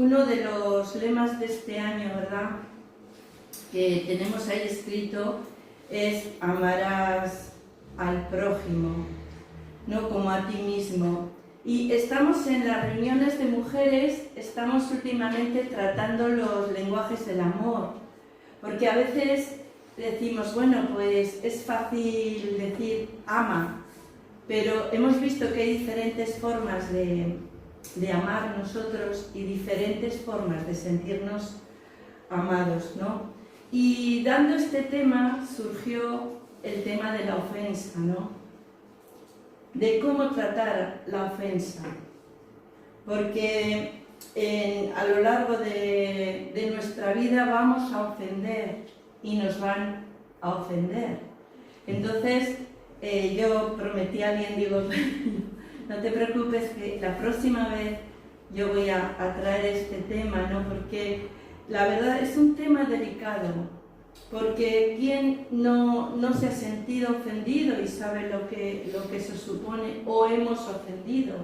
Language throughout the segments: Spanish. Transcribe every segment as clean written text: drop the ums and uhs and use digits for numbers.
Uno de los lemas de este año, ¿verdad?, que tenemos ahí escrito es: amarás al prójimo, no como a ti mismo. Y estamos en las reuniones de mujeres, estamos últimamente tratando los lenguajes del amor, porque a veces decimos, bueno, pues es fácil decir ama, pero hemos visto que hay diferentes formas de amar nosotros y diferentes formas de sentirnos amados, ¿no? Y dando este tema surgió el tema de la ofensa, ¿no? De cómo tratar la ofensa, porque a lo largo de nuestra vida vamos a ofender y nos van a ofender. Entonces yo prometí a alguien, digo, no te preocupes que la próxima vez yo voy a traer este tema, ¿no? Porque la verdad es un tema delicado, porque ¿quién no se ha sentido ofendido y sabe lo que eso supone, o hemos ofendido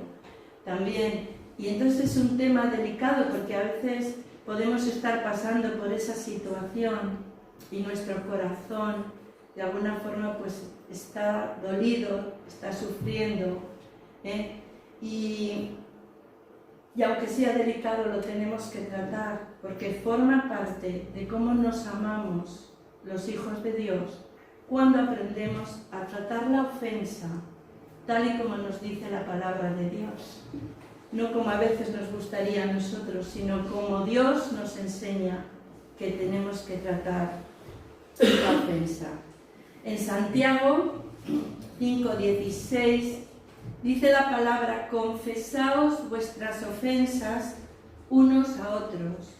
también? Y entonces es un tema delicado, porque a veces podemos estar pasando por esa situación y nuestro corazón de alguna forma pues está dolido, está sufriendo, ¿eh? Y aunque sea delicado lo tenemos que tratar, porque forma parte de cómo nos amamos los hijos de Dios cuando aprendemos a tratar la ofensa tal y como nos dice la palabra de Dios. No como a veces nos gustaría a nosotros, sino como Dios nos enseña que tenemos que tratar la ofensa. En Santiago 5:16 dice la palabra: confesaos vuestras ofensas unos a otros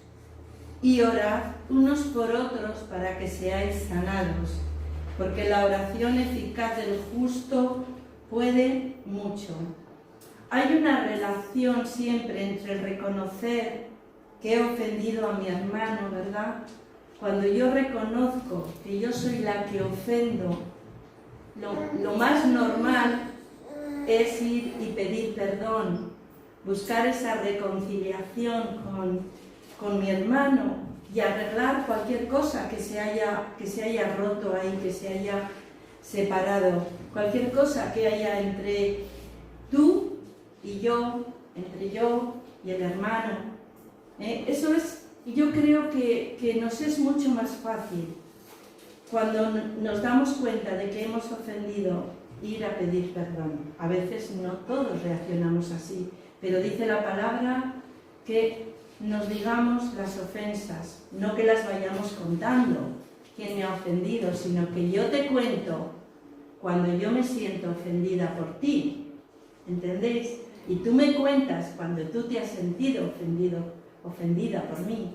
y orad unos por otros para que seáis sanados, porque la oración eficaz del justo puede mucho. Hay una relación siempre entre el reconocer que he ofendido a mi hermano, ¿verdad? Cuando yo reconozco que yo soy la que ofendo, lo más normal es ir y pedir perdón, buscar esa reconciliación con mi hermano y arreglar cualquier cosa que se haya roto ahí, que se haya separado, cualquier cosa que haya entre tú y yo, entre yo y el hermano. Eso es, yo creo que nos es mucho más fácil cuando nos damos cuenta de que hemos ofendido, ir a pedir perdón. A veces no todos reaccionamos así, pero dice la palabra que nos digamos las ofensas, no que las vayamos contando quién me ha ofendido, sino que yo te cuento cuando yo me siento ofendida por ti, ¿entendéis? Y tú me cuentas cuando tú te has sentido ofendida por mí,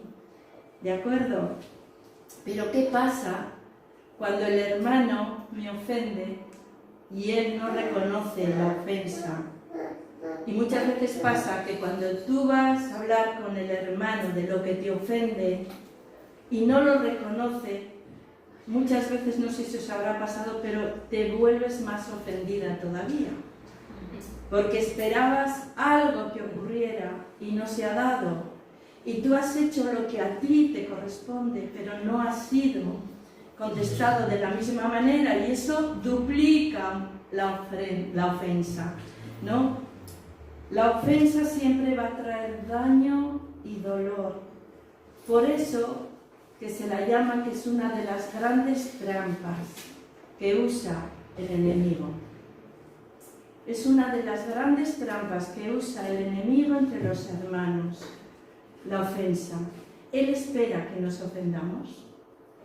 ¿de acuerdo? Pero ¿qué pasa cuando el hermano me ofende y él no reconoce la ofensa? Y muchas veces pasa que cuando tú vas a hablar con el hermano de lo que te ofende y no lo reconoce, muchas veces, no sé si os habrá pasado, pero te vuelves más ofendida todavía, porque esperabas algo que ocurriera y no se ha dado, y tú has hecho lo que a ti te corresponde, pero no ha sido contestado de la misma manera, y eso duplica la ofensa, ¿no? La ofensa siempre va a traer daño y dolor. Por eso que se la llama que es una de las grandes trampas que usa el enemigo. Es una de las grandes trampas que usa el enemigo entre los hermanos, la ofensa. Él espera que nos ofendamos,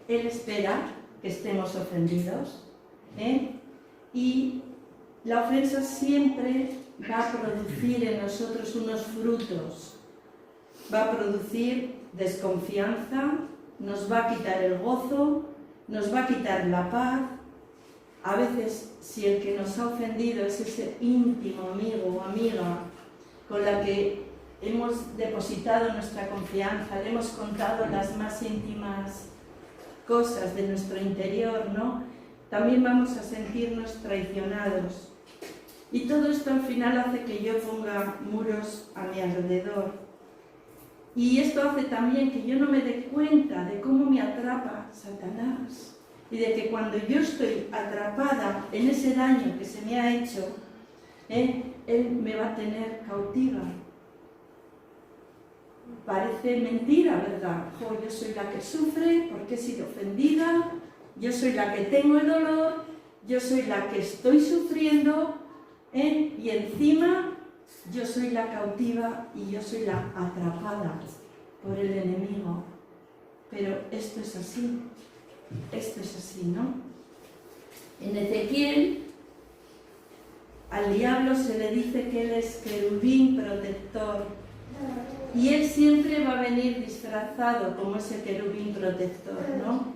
él espera que estemos ofendidos, y la ofensa siempre va a producir en nosotros unos frutos, va a producir desconfianza, nos va a quitar el gozo, nos va a quitar la paz. A veces, si el que nos ha ofendido es ese íntimo amigo o amiga con la que hemos depositado nuestra confianza, le hemos contado las más íntimas cosas de nuestro interior, ¿no? También vamos a sentirnos traicionados. Y todo esto al final hace que yo ponga muros a mi alrededor. Y esto hace también que yo no me dé cuenta de cómo me atrapa Satanás. Y de que cuando yo estoy atrapada en ese daño que se me ha hecho, él me va a tener cautiva. Parece mentira, ¿verdad? Yo soy la que sufre porque he sido ofendida, yo soy la que tengo el dolor, yo soy la que estoy sufriendo, y encima yo soy la cautiva y yo soy la atrapada por el enemigo. Pero esto es así, ¿no? En Ezequiel, al diablo se le dice que él es querubín protector, y él siempre va a venir disfrazado como ese querubín protector, ¿no?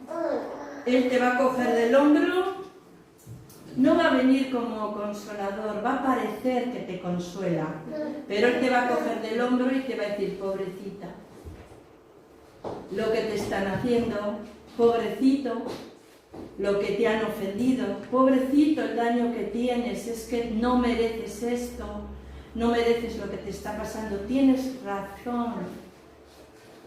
Él te va a coger del hombro, no va a venir como consolador, va a parecer que te consuela, pero él te va a coger del hombro y te va a decir, pobrecita, lo que te están haciendo, pobrecito, lo que te han ofendido, pobrecito el daño que tienes, es que no mereces esto, no mereces lo que te está pasando, tienes razón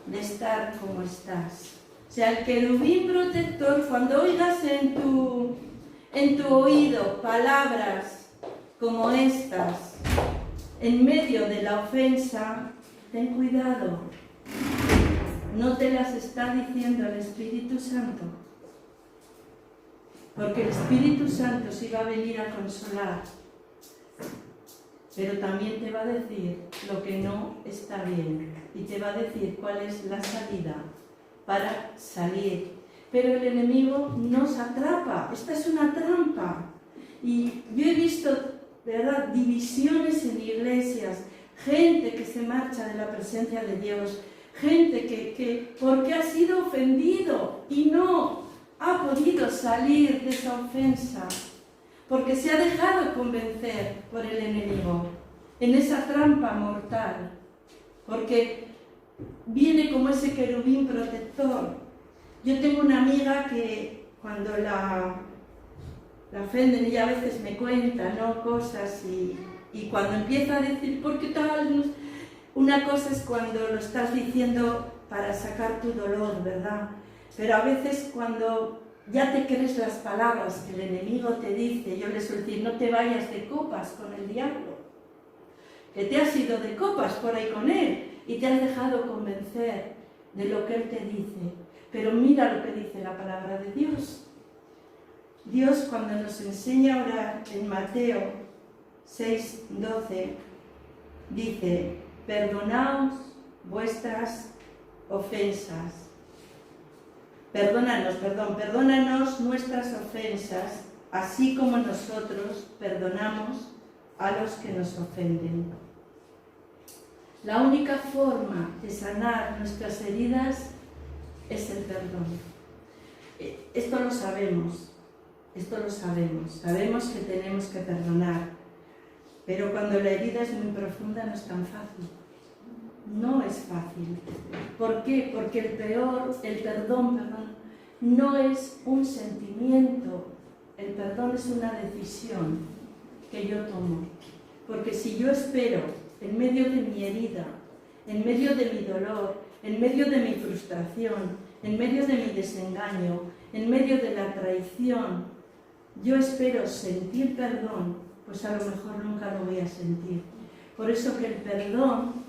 de estar como estás. O sea, el querubín protector, cuando oigas en tu oído palabras como estas, en medio de la ofensa, ten cuidado, no te las está diciendo el Espíritu Santo, porque el Espíritu Santo sí va a venir a consolar, pero también te va a decir lo que no está bien y te va a decir cuál es la salida para salir. Pero el enemigo nos atrapa, esta es una trampa. Y yo he visto, de verdad, divisiones en iglesias, gente que se marcha de la presencia de Dios, gente que porque ha sido ofendido y no ha podido salir de esa ofensa, porque se ha dejado convencer por el enemigo en esa trampa mortal, porque viene como ese querubín protector. Yo tengo una amiga que cuando la ofenden, ella a veces me cuenta, ¿no?, cosas, y cuando empieza a decir, ¿por qué tal? Una cosa es cuando lo estás diciendo para sacar tu dolor, ¿verdad? Pero a veces cuando ya te crees las palabras que el enemigo te dice, yo le suelo decir, no te vayas de copas con el diablo, que te has ido de copas por ahí con él y te has dejado convencer de lo que él te dice. Pero mira lo que dice la palabra de Dios. Dios, cuando nos enseña a orar en Mateo 6:12, dice, perdonaos vuestras ofensas. Perdónanos nuestras ofensas, así como nosotros perdonamos a los que nos ofenden. La única forma de sanar nuestras heridas es el perdón. Esto lo sabemos, sabemos que tenemos que perdonar, pero cuando la herida es muy profunda no es tan fácil. No es fácil. ¿Por qué? Porque el perdón, no es un sentimiento, el perdón es una decisión que yo tomo. Porque si yo espero, en medio de mi herida, en medio de mi dolor, en medio de mi frustración, en medio de mi desengaño, en medio de la traición, yo espero sentir perdón, pues a lo mejor nunca lo voy a sentir. Por eso que el perdón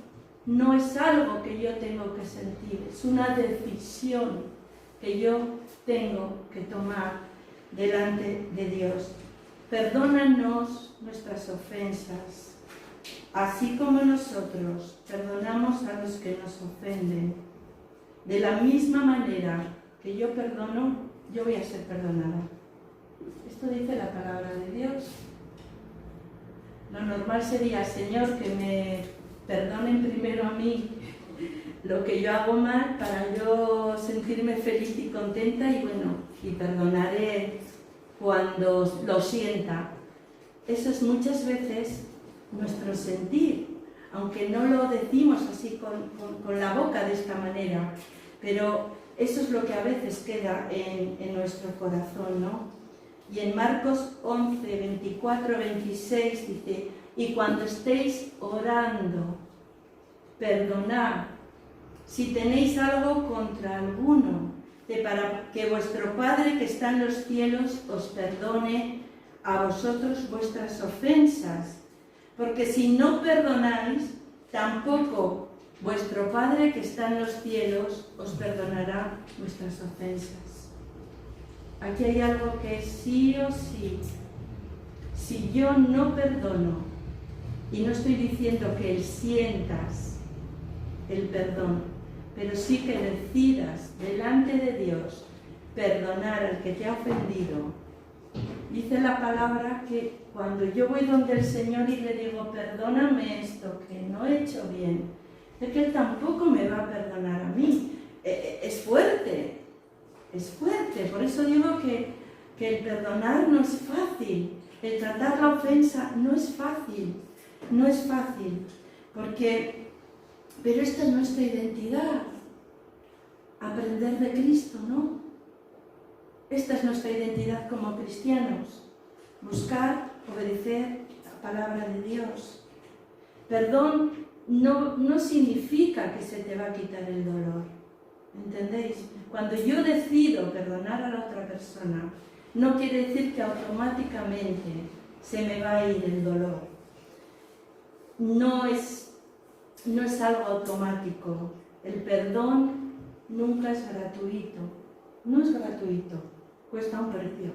no es algo que yo tengo que sentir, es una decisión que yo tengo que tomar delante de Dios. Perdónanos nuestras ofensas, así como nosotros perdonamos a los que nos ofenden. De la misma manera que yo perdono, yo voy a ser perdonada. Esto dice la palabra de Dios. Lo normal sería, Señor, que me perdonen primero a mí lo que yo hago mal para yo sentirme feliz y contenta y perdonaré cuando lo sienta. Eso es muchas veces nuestro sentir, aunque no lo decimos así con la boca de esta manera, pero eso es lo que a veces queda en nuestro corazón, ¿no? Y en Marcos 11, 24, 26 dice, y cuando estéis orando, perdonad si tenéis algo contra alguno, para que vuestro Padre que está en los cielos os perdone a vosotros vuestras ofensas. Porque si no perdonáis, tampoco vuestro Padre que está en los cielos os perdonará vuestras ofensas. Aquí hay algo que es sí o sí. Si yo no perdono, y no estoy diciendo que sientas el perdón, pero sí que decidas delante de Dios perdonar al que te ha ofendido. Dice la palabra que cuando yo voy donde el Señor y le digo, perdóname esto que no he hecho bien, es que Él tampoco me va a perdonar a mí. Es fuerte, por eso digo que el perdonar no es fácil, el tratar la ofensa no es fácil, pero esta es nuestra identidad, aprender de Cristo, ¿no? Esta es nuestra identidad como cristianos, buscar, obedecer la palabra de Dios. Perdón no significa que se te va a quitar el dolor, ¿entendéis? Cuando yo decido perdonar a la otra persona, no quiere decir que automáticamente se me va a ir el dolor. No es algo automático. El perdón nunca es gratuito. No es gratuito, cuesta un precio.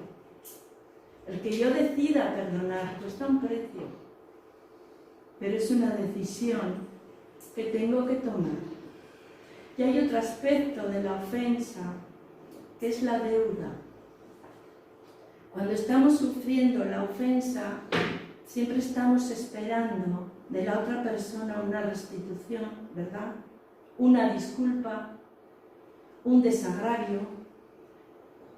El que yo decida perdonar cuesta un precio, pero es una decisión que tengo que tomar. Y hay otro aspecto de la ofensa, que es la deuda. Cuando estamos sufriendo la ofensa, siempre estamos esperando de la otra persona una restitución, ¿verdad? Una disculpa, un desagravio.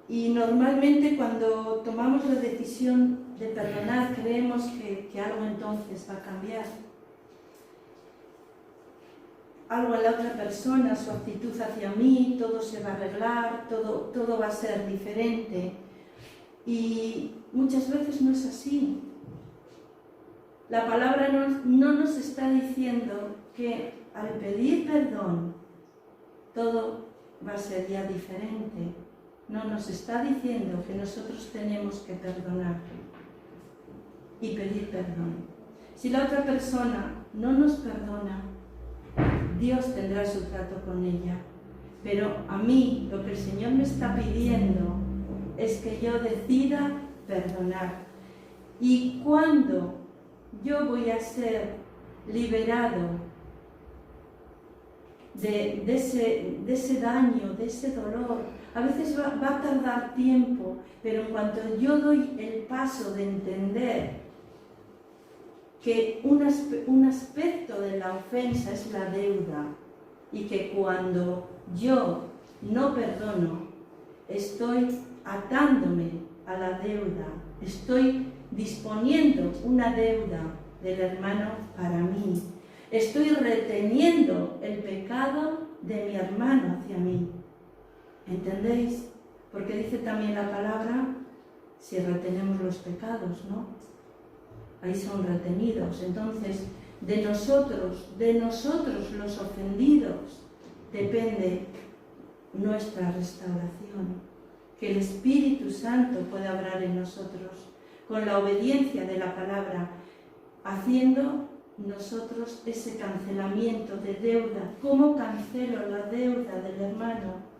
Y normalmente cuando tomamos la decisión de perdonar, creemos que algo entonces va a cambiar. Algo en la otra persona, su actitud hacia mí, todo se va a arreglar, todo va a ser diferente. Y muchas veces no es así. La palabra no nos está diciendo que al pedir perdón todo va a ser ya diferente. No nos está diciendo que nosotros tenemos que perdonar y pedir perdón. Si la otra persona no nos perdona, Dios tendrá su trato con ella. Pero a mí lo que el Señor me está pidiendo es que yo decida perdonar. Y cuando yo voy a ser liberado de ese daño, de ese dolor, a veces va a tardar tiempo, pero en cuanto yo doy el paso de entender que un aspecto de la ofensa es la deuda y que cuando yo no perdono, estoy atándome a la deuda, estoy disponiendo una deuda del hermano para mí, estoy reteniendo el pecado de mi hermano hacia mí. ¿Entendéis? Porque dice también la palabra, si retenemos los pecados, ¿no? Ahí son retenidos. Entonces, de nosotros los ofendidos, depende nuestra restauración. Que el Espíritu Santo pueda obrar en nosotros, con la obediencia de la palabra, haciendo nosotros ese cancelamiento de deuda. ¿Cómo cancelo la deuda del hermano?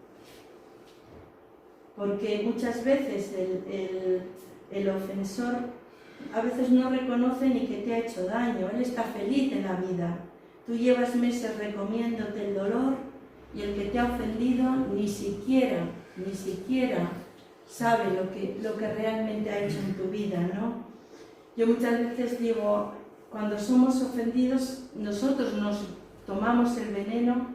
Porque muchas veces el ofensor a veces no reconoce ni que te ha hecho daño, él está feliz en la vida. Tú llevas meses recomiéndote el dolor y el que te ha ofendido ni siquiera sabe lo que realmente ha hecho en tu vida, ¿no? Yo muchas veces digo, cuando somos ofendidos, nosotros nos tomamos el veneno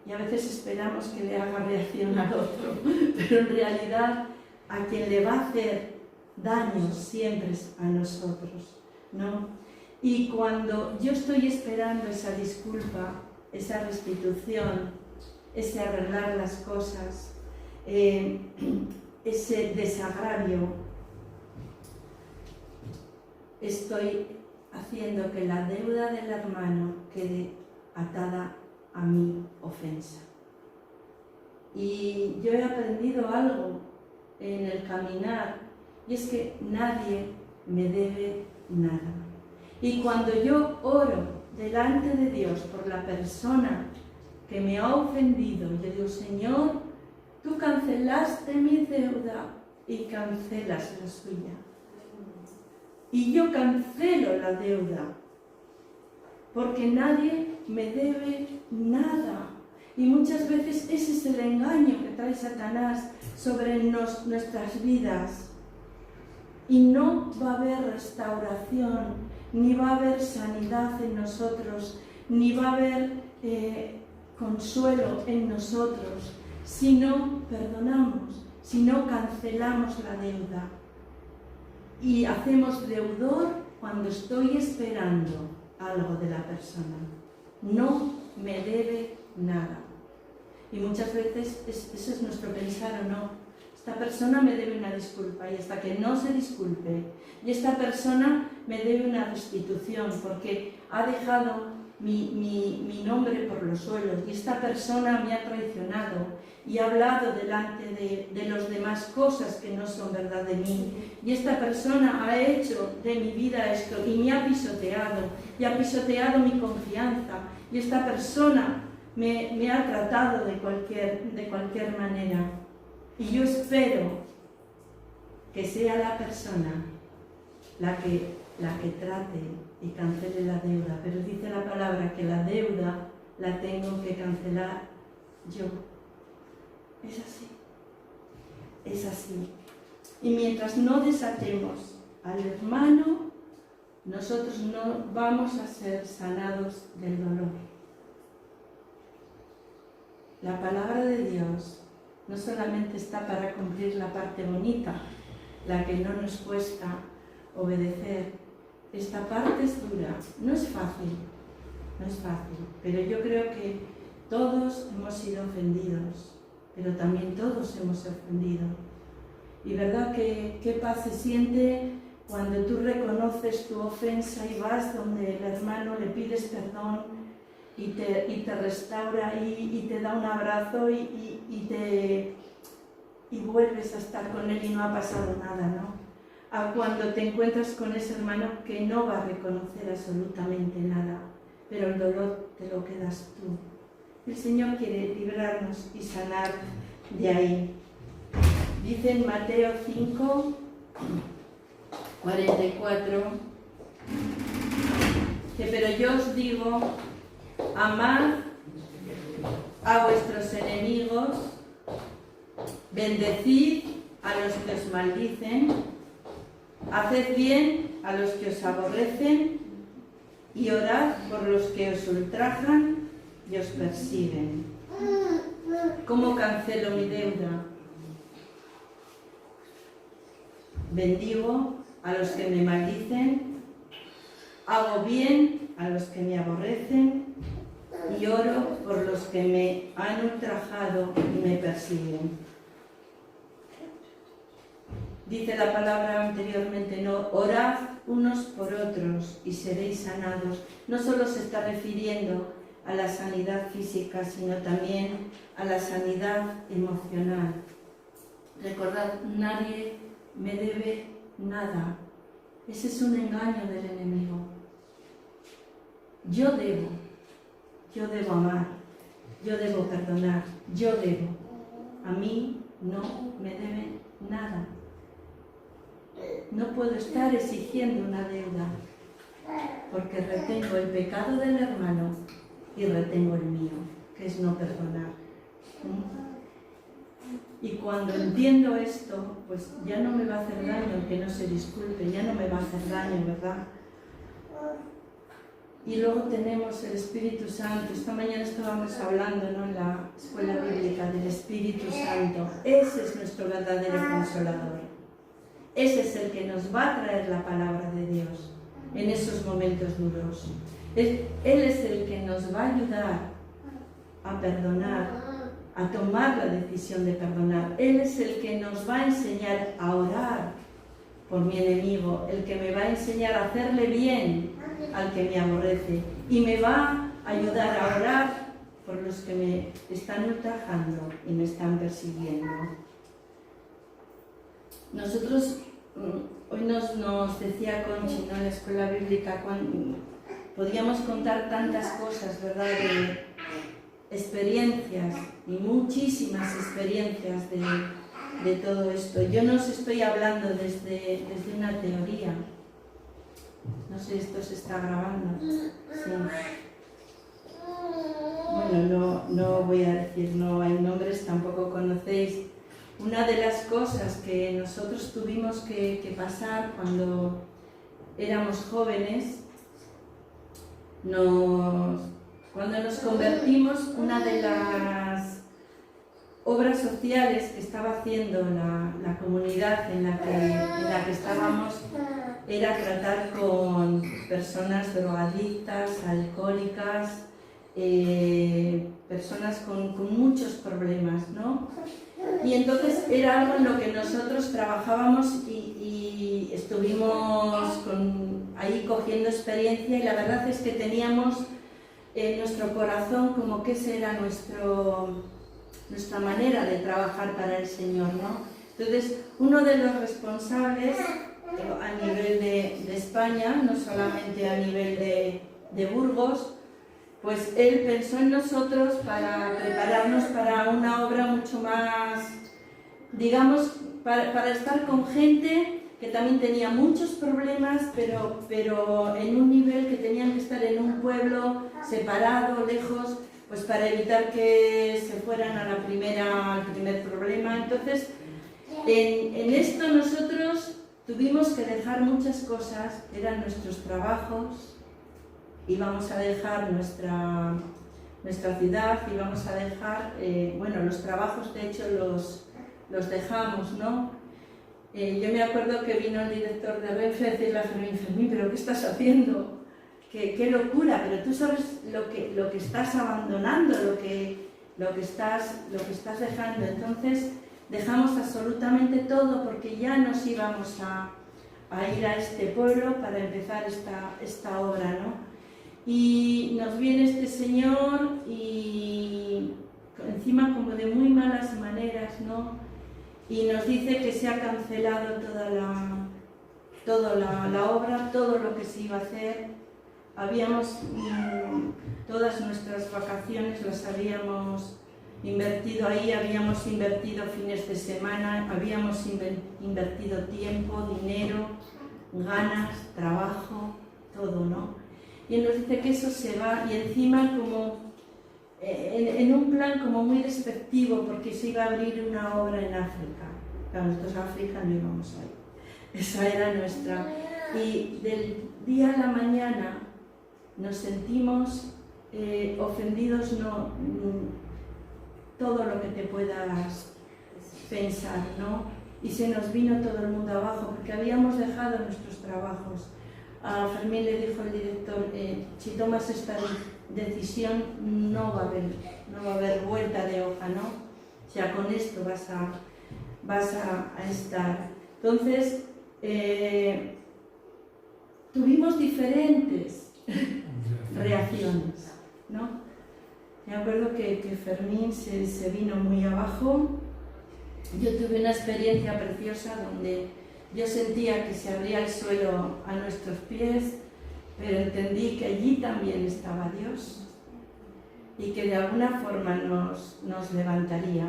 y a veces esperamos que le haga reacción al otro, pero en realidad a quien le va a hacer daño siempre es a nosotros, ¿no? Y cuando yo estoy esperando esa disculpa, esa restitución, ese arreglar las cosas, ese desagravio, estoy haciendo que la deuda del hermano quede atada a mi ofensa. Y yo he aprendido algo en el caminar, y es que nadie me debe nada. Y cuando yo oro delante de Dios por la persona que me ha ofendido, yo digo: Señor, tú cancelaste mi deuda y cancelas la suya. Y yo cancelo la deuda, porque nadie me debe nada. Y muchas veces ese es el engaño que trae Satanás sobre nuestras vidas. Y no va a haber restauración, ni va a haber sanidad en nosotros, ni va a haber consuelo en nosotros, si no perdonamos, si no cancelamos la deuda. Y hacemos deudor cuando estoy esperando algo de la persona. No me debe nada. Y muchas veces ese es nuestro pensar, ¿o no? Esta persona me debe una disculpa, y hasta que no se disculpe, y esta persona me debe una restitución porque ha dejado mi nombre por los suelos, y esta persona me ha traicionado y ha hablado delante de los demás cosas que no son verdad de mí, y esta persona ha hecho de mi vida esto y me ha pisoteado, y ha pisoteado mi confianza, y esta persona me ha tratado de cualquier manera. Y yo espero que sea la persona la que trate y cancele la deuda. Pero dice la palabra que la deuda la tengo que cancelar yo. Es así. Es así. Y mientras no desatemos al hermano, nosotros no vamos a ser sanados del dolor. La palabra de Dios no solamente está para cumplir la parte bonita, la que no nos cuesta obedecer. Esta parte es dura, no es fácil, pero yo creo que todos hemos sido ofendidos, pero también todos hemos ofendido. Y verdad que qué paz se siente cuando tú reconoces tu ofensa y vas donde el hermano, le pides perdón y te restaura y te da un abrazo y vuelves a estar con él y no ha pasado nada, ¿no? A cuando te encuentras con ese hermano que no va a reconocer absolutamente nada, pero el dolor te lo quedas tú. El Señor quiere librarnos y sanar de ahí. Dice en Mateo 5, 44, que pero yo os digo, amad a vuestros enemigos, bendecid a los que os maldicen, haced bien a los que os aborrecen y orad por los que os ultrajan y os persiguen. ¿Cómo cancelo mi deuda? Bendigo a los que me maldicen, hago bien a los que me aborrecen y oro por los que me han ultrajado y me persiguen. Dice la palabra anteriormente, no, orad unos por otros y seréis sanados. No solo se está refiriendo a la sanidad física, sino también a la sanidad emocional. Recordad, nadie me debe nada. Ese es un engaño del enemigo. Yo debo amar, yo debo perdonar, yo debo. A mí no me debe nada. No puedo estar exigiendo una deuda, porque retengo el pecado del hermano y retengo el mío, que es no perdonar. Y cuando entiendo esto, pues ya no me va a hacer daño que no se disculpe, ya no me va a hacer daño, ¿verdad? Y luego tenemos el Espíritu Santo. Esta mañana estábamos hablando, ¿no?, en la escuela bíblica del Espíritu Santo. Ese es nuestro verdadero consolador. Ese es el que nos va a traer la palabra de Dios en esos momentos duros. Él es el que nos va a ayudar a perdonar, a tomar la decisión de perdonar. Él es el que nos va a enseñar a orar por mi enemigo, el que me va a enseñar a hacerle bien al que me aborrece y me va a ayudar a orar por los que me están ultrajando y me están persiguiendo. Nosotros, hoy nos decía Conchi, ¿no?, en la escuela bíblica, podíamos contar tantas cosas, ¿verdad?, de experiencias, y muchísimas experiencias de todo esto. Yo no os estoy hablando desde una teoría. No sé, esto se está grabando. Sí. Bueno, no voy a decir, no hay nombres, tampoco conocéis. Una de las cosas que nosotros tuvimos que pasar cuando éramos jóvenes, cuando nos convertimos, una de las obras sociales que estaba haciendo la comunidad en la que estábamos era tratar con personas drogadictas, alcohólicas, personas con muchos problemas, ¿no? Y entonces era algo en lo que nosotros trabajábamos y estuvimos ahí cogiendo experiencia, y la verdad es que teníamos en nuestro corazón como que esa era nuestra manera de trabajar para el Señor, ¿no? Entonces, uno de los responsables a nivel de España, no solamente a nivel de Burgos, pues él pensó en nosotros para prepararnos para una obra mucho más, digamos, para estar con gente que también tenía muchos problemas, pero en un nivel que tenían que estar en un pueblo separado, lejos, pues para evitar que se fueran al primer problema. Entonces, en esto nosotros tuvimos que dejar muchas cosas, eran nuestros trabajos, íbamos a dejar nuestra ciudad, íbamos a dejar, bueno, los trabajos de hecho los dejamos, ¿no? Yo me acuerdo que vino el director de Renfe a decirle a Fermín, ¿pero qué estás haciendo? ¡Qué locura! Pero tú sabes lo que estás abandonando, lo que estás dejando. Entonces dejamos absolutamente todo porque ya nos íbamos a ir a este pueblo para empezar esta obra, ¿no? Y nos viene este señor y encima como de muy malas maneras, ¿no? Y nos dice que se ha cancelado toda la obra, todo lo que se iba a hacer. Todas nuestras vacaciones las habíamos invertido ahí, habíamos invertido fines de semana, habíamos invertido tiempo, dinero, ganas, trabajo, todo, ¿no? Y él nos dice que eso se va, y encima como en un plan como muy despectivo, porque se iba a abrir una obra en África. Claro, nosotros a África no íbamos a ir. Esa era nuestra. Y del día a la mañana nos sentimos ofendidos, todo lo que te puedas pensar, ¿no? Y se nos vino todo el mundo abajo, porque habíamos dejado nuestros trabajos. A Fermín le dijo el director, si tomas esta decisión no va a haber vuelta de hoja, ¿no? O sea, con esto vas a estar. Entonces, tuvimos diferentes reacciones, ¿no? Me acuerdo que Fermín se vino muy abajo. Yo tuve una experiencia preciosa donde yo sentía que se abría el suelo a nuestros pies, pero entendí que allí también estaba Dios y que de alguna forma nos levantaría.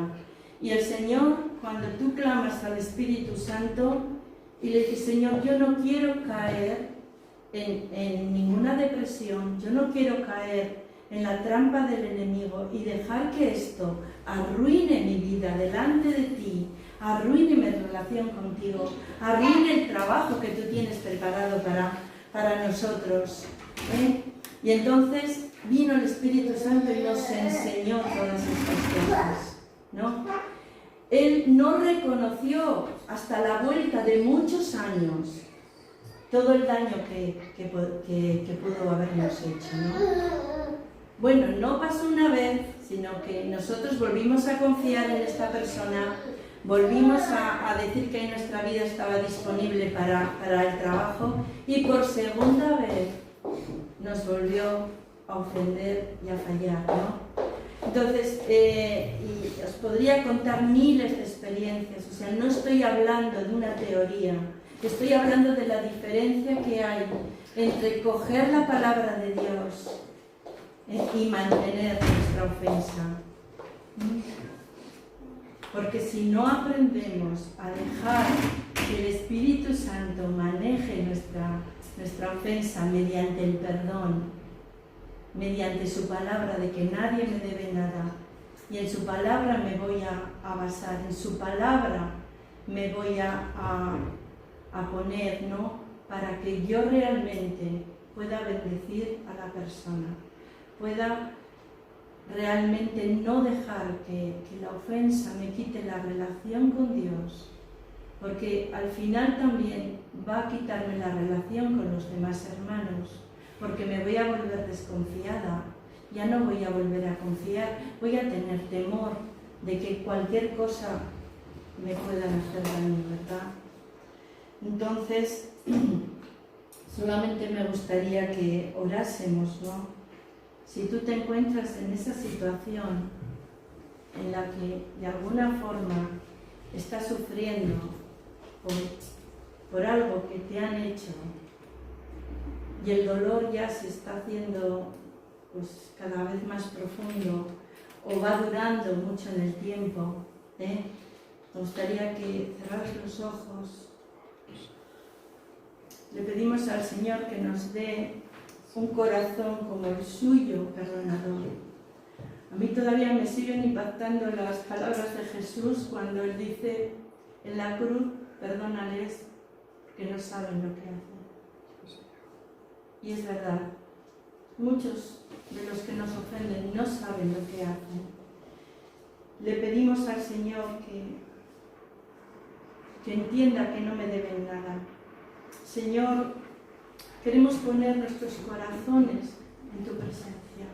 Y el Señor, cuando tú clamas al Espíritu Santo y le dices, Señor, yo no quiero caer en ninguna depresión, yo no quiero caer en la trampa del enemigo y dejar que esto arruine mi vida delante de ti, arruine mi relación contigo, arruine el trabajo que tú tienes preparado para nosotros, ¿eh? Y entonces vino el Espíritu Santo y nos enseñó todas estas cosas, ¿no? Él no reconoció hasta la vuelta de muchos años todo el daño que pudo habernos hecho, ¿no? Bueno, no pasó una vez, sino que nosotros volvimos a confiar en esta persona, volvimos a decir que nuestra vida estaba disponible para el trabajo, y por segunda vez nos volvió a ofender y a fallar, ¿no? Entonces, y os podría contar miles de experiencias, o sea, no estoy hablando de una teoría, estoy hablando de la diferencia que hay entre coger la palabra de Dios y mantener nuestra ofensa. Porque si no aprendemos a dejar que el Espíritu Santo maneje nuestra ofensa mediante el perdón, mediante su palabra de que nadie me debe nada, y en su palabra me voy a basar, en su palabra me voy a poner, ¿no? Para que yo realmente pueda bendecir a la persona, pueda realmente no dejar que la ofensa me quite la relación con Dios, porque al final también va a quitarme la relación con los demás hermanos, porque me voy a volver desconfiada, ya no voy a volver a confiar, voy a tener temor de que cualquier cosa me pueda hacer daño, ¿verdad? Entonces, solamente me gustaría que orásemos, ¿no? Si tú te encuentras en esa situación en la que de alguna forma estás sufriendo por algo que te han hecho y el dolor ya se está haciendo pues, cada vez más profundo o va durando mucho en el tiempo, me gustaría que cerraras los ojos. Le pedimos al Señor que nos dé un corazón como el suyo, perdonador. A mí todavía me siguen impactando las palabras de Jesús cuando Él dice en la cruz, perdónales porque no saben lo que hacen. Y es verdad, muchos de los que nos ofenden no saben lo que hacen. Le pedimos al Señor que entienda que no me deben nada. Señor, queremos poner nuestros corazones en tu presencia.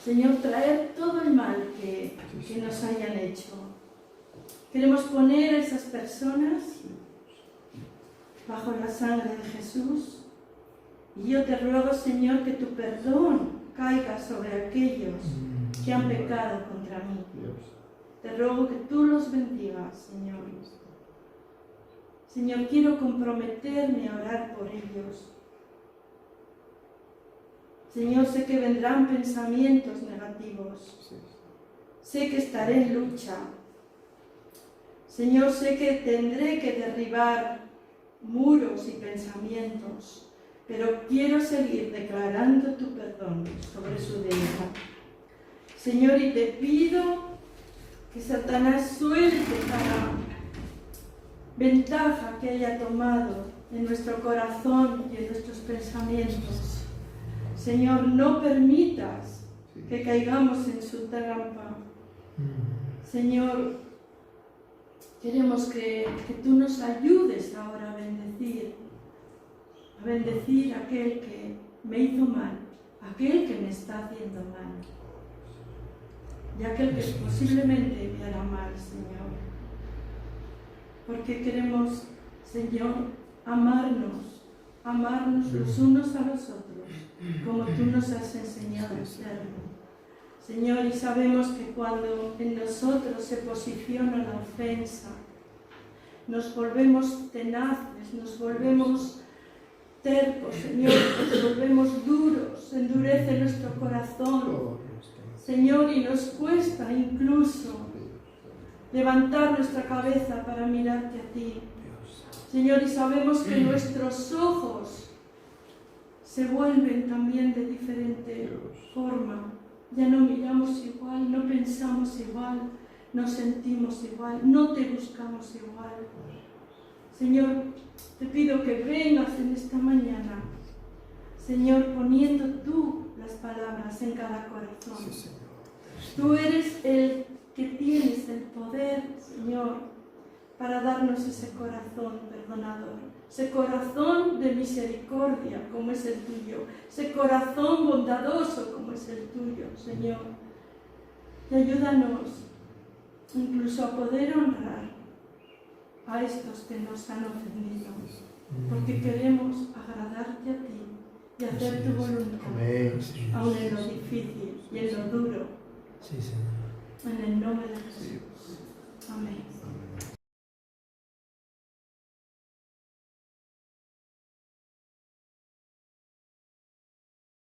Señor, traer todo el mal que nos hayan hecho. Queremos poner a esas personas bajo la sangre de Jesús. Y yo te ruego, Señor, que tu perdón caiga sobre aquellos que han pecado contra mí. Te ruego que tú los bendigas, Señor. Señor, quiero comprometerme a orar por ellos. Señor, sé que vendrán pensamientos negativos. Sé que estaré en lucha. Señor, sé que tendré que derribar muros y pensamientos, pero quiero seguir declarando tu perdón sobre su vida. Señor, y te pido que Satanás suelte cada ventaja que haya tomado en nuestro corazón y en nuestros pensamientos. Señor, no permitas que caigamos en su trampa. Señor, queremos que tú nos ayudes ahora a bendecir a aquel que me hizo mal, a aquel que me está haciendo mal, y a aquel que posiblemente me hará mal, Señor. Porque queremos, Señor, amarnos los unos a los otros, como tú nos has enseñado a hacerlo. Señor, y sabemos que cuando en nosotros se posiciona la ofensa, nos volvemos tenaces, nos volvemos tercos, Señor, nos volvemos duros, endurece nuestro corazón, Señor, y nos cuesta incluso levantar nuestra cabeza para mirarte a ti. Señor, y sabemos que nuestros ojos se vuelven también de diferente forma. Ya no miramos igual, no pensamos igual, no sentimos igual, no te buscamos igual. Señor, te pido que vengas en esta mañana, Señor, poniendo tú las palabras en cada corazón. Tú eres el que tienes el poder, Señor, para darnos ese corazón perdonador, ese corazón de misericordia como es el tuyo, ese corazón bondadoso como es el tuyo, Señor. Y ayúdanos incluso a poder honrar a estos que nos han ofendido, porque queremos agradarte a ti y hacer tu voluntad, aun en lo difícil y y en lo duro. Sí, Señor. En el nombre de